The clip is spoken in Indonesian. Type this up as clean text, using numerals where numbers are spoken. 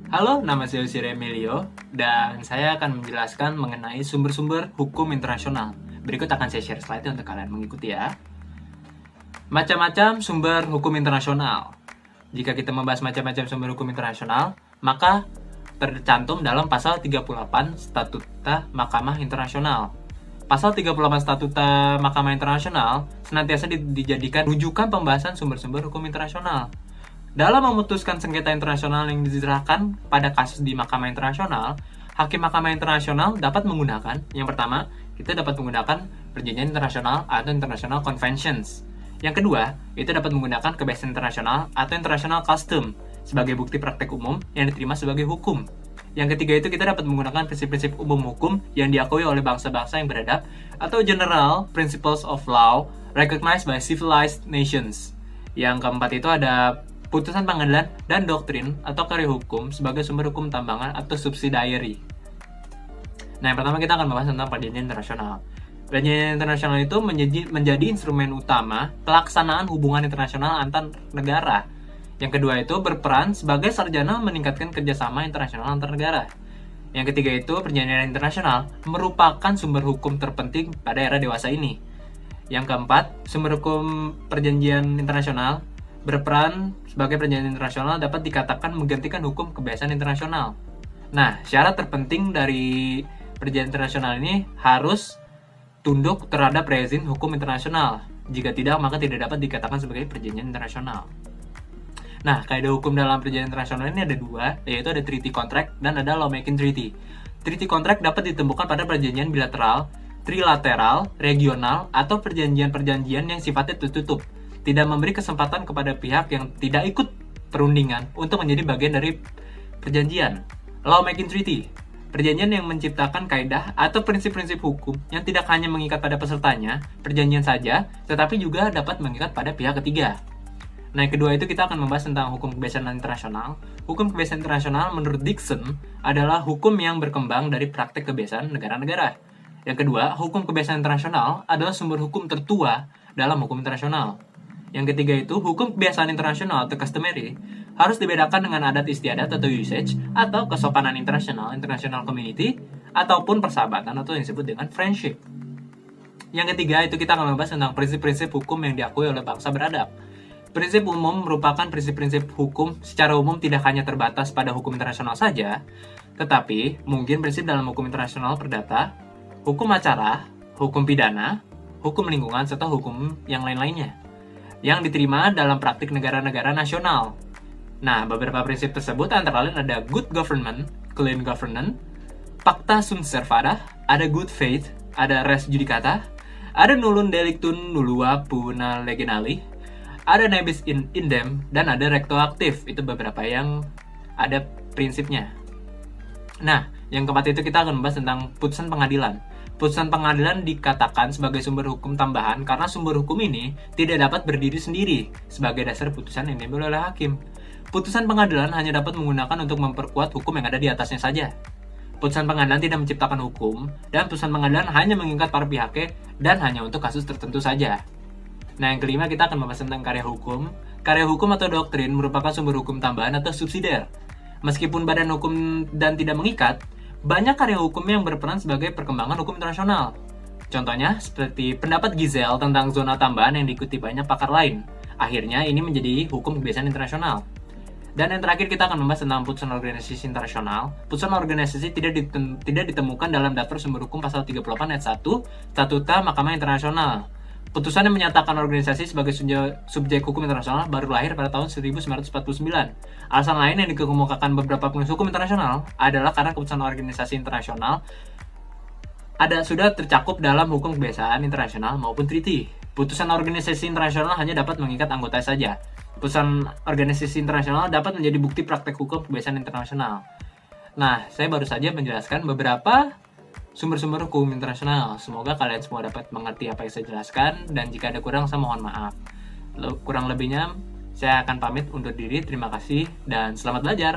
Halo, nama saya Yusire Emilio, dan saya akan menjelaskan mengenai sumber-sumber hukum internasional. Berikut akan saya share slide untuk kalian mengikuti ya. Macam-macam sumber hukum internasional. Jika kita membahas macam-macam sumber hukum internasional, maka tercantum dalam pasal 38 Statuta Mahkamah Internasional. Pasal 38 Statuta Mahkamah Internasional senantiasa dijadikan rujukan pembahasan sumber-sumber hukum internasional. Dalam memutuskan sengketa internasional yang diserahkan pada kasus di Mahkamah Internasional, hakim Mahkamah Internasional dapat menggunakan, yang pertama, kita dapat menggunakan perjanjian internasional atau international conventions. Yang kedua, itu dapat menggunakan kebiasaan internasional atau international custom sebagai bukti praktek umum yang diterima sebagai hukum. Yang ketiga itu kita dapat menggunakan prinsip-prinsip umum hukum yang diakui oleh bangsa-bangsa yang beradab atau general principles of law recognized by civilized nations. Yang keempat itu ada putusan pengadilan dan doktrin atau karya hukum sebagai sumber hukum tambangan atau subsidiary. Nah, yang pertama kita akan membahas tentang perjanjian internasional. Perjanjian internasional itu menjadi instrumen utama pelaksanaan hubungan internasional antar negara. Yang kedua itu berperan sebagai sarjana meningkatkan kerjasama internasional antar negara. Yang ketiga itu perjanjian internasional merupakan sumber hukum terpenting pada era dewasa ini. Yang keempat, sumber hukum perjanjian internasional berperan sebagai perjanjian internasional dapat dikatakan menggantikan hukum kebiasaan internasional. Nah, syarat terpenting dari perjanjian internasional ini harus tunduk terhadap rezim hukum internasional. Jika tidak, maka tidak dapat dikatakan sebagai perjanjian internasional. Nah, kaidah hukum dalam perjanjian internasional ini ada dua, yaitu ada treaty contract dan ada lawmaking treaty. Treaty contract dapat ditemukan pada perjanjian bilateral, trilateral, regional, atau perjanjian-perjanjian yang sifatnya tertutup, tidak memberi kesempatan kepada pihak yang tidak ikut perundingan untuk menjadi bagian dari perjanjian. Lawmaking treaty, perjanjian yang menciptakan kaidah atau prinsip-prinsip hukum yang tidak hanya mengikat pada pesertanya, perjanjian saja, tetapi juga dapat mengikat pada pihak ketiga. Nah, yang kedua itu kita akan membahas tentang hukum kebiasaan internasional. Hukum kebiasaan internasional menurut Dixon adalah hukum yang berkembang dari praktek kebiasaan negara-negara. Yang kedua, hukum kebiasaan internasional adalah sumber hukum tertua dalam hukum internasional. Yang ketiga itu, hukum kebiasaan internasional atau customary harus dibedakan dengan adat istiadat atau usage atau kesopanan internasional, international community, ataupun persahabatan atau yang disebut dengan friendship. Yang ketiga itu kita akan membahas tentang prinsip-prinsip hukum yang diakui oleh bangsa beradab. Prinsip umum merupakan prinsip-prinsip hukum secara umum tidak hanya terbatas pada hukum internasional saja, tetapi mungkin prinsip dalam hukum internasional perdata, hukum acara, hukum pidana, hukum lingkungan, serta hukum yang lain-lainnya yang diterima dalam praktik negara-negara nasional. Nah, beberapa prinsip tersebut antara lain ada good government, clean governance, pacta sunt servanda, ada good faith, ada res judicata, ada nullum delictum nullua puna leginali, ada nebis in idem, dan ada recto active. Itu beberapa yang ada prinsipnya. Nah, yang keempat itu kita akan membahas tentang putusan pengadilan. Putusan pengadilan dikatakan sebagai sumber hukum tambahan karena sumber hukum ini tidak dapat berdiri sendiri sebagai dasar putusan yang diambil oleh hakim. Putusan pengadilan hanya dapat menggunakan untuk memperkuat hukum yang ada di atasnya saja. Putusan pengadilan tidak menciptakan hukum, dan putusan pengadilan hanya mengikat para pihaknya dan hanya untuk kasus tertentu saja. Nah, yang kelima kita akan membahas tentang karya hukum. Karya hukum atau doktrin merupakan sumber hukum tambahan atau subsidiar. Meskipun badan hukum dan tidak mengikat, banyak karya hukum yang berperan sebagai perkembangan hukum internasional. Contohnya, seperti pendapat Gizel tentang zona tambahan yang diikuti banyak pakar lain. Akhirnya, ini menjadi hukum kebiasaan internasional. Dan yang terakhir, kita akan membahas tentang putusan organisasi internasional. Putusan organisasi tidak ditemukan dalam daftar sumber hukum pasal 38 ayat 1 Statuta Mahkamah Internasional. Putusan yang menyatakan organisasi sebagai subjek hukum internasional baru lahir pada tahun 1949. Alasan lain yang dikemukakan beberapa penulis hukum internasional adalah karena keputusan organisasi internasional sudah tercakup dalam hukum kebiasaan internasional maupun treaty. Putusan organisasi internasional hanya dapat mengikat anggota saja. Putusan organisasi internasional dapat menjadi bukti praktek hukum kebiasaan internasional. Nah, saya baru saja menjelaskan beberapa sumber-sumber hukum internasional. Semoga kalian semua dapat mengerti apa yang saya jelaskan, dan jika ada kurang saya mohon maaf. Kurang lebihnya saya akan pamit undur diri. Terima kasih dan selamat belajar.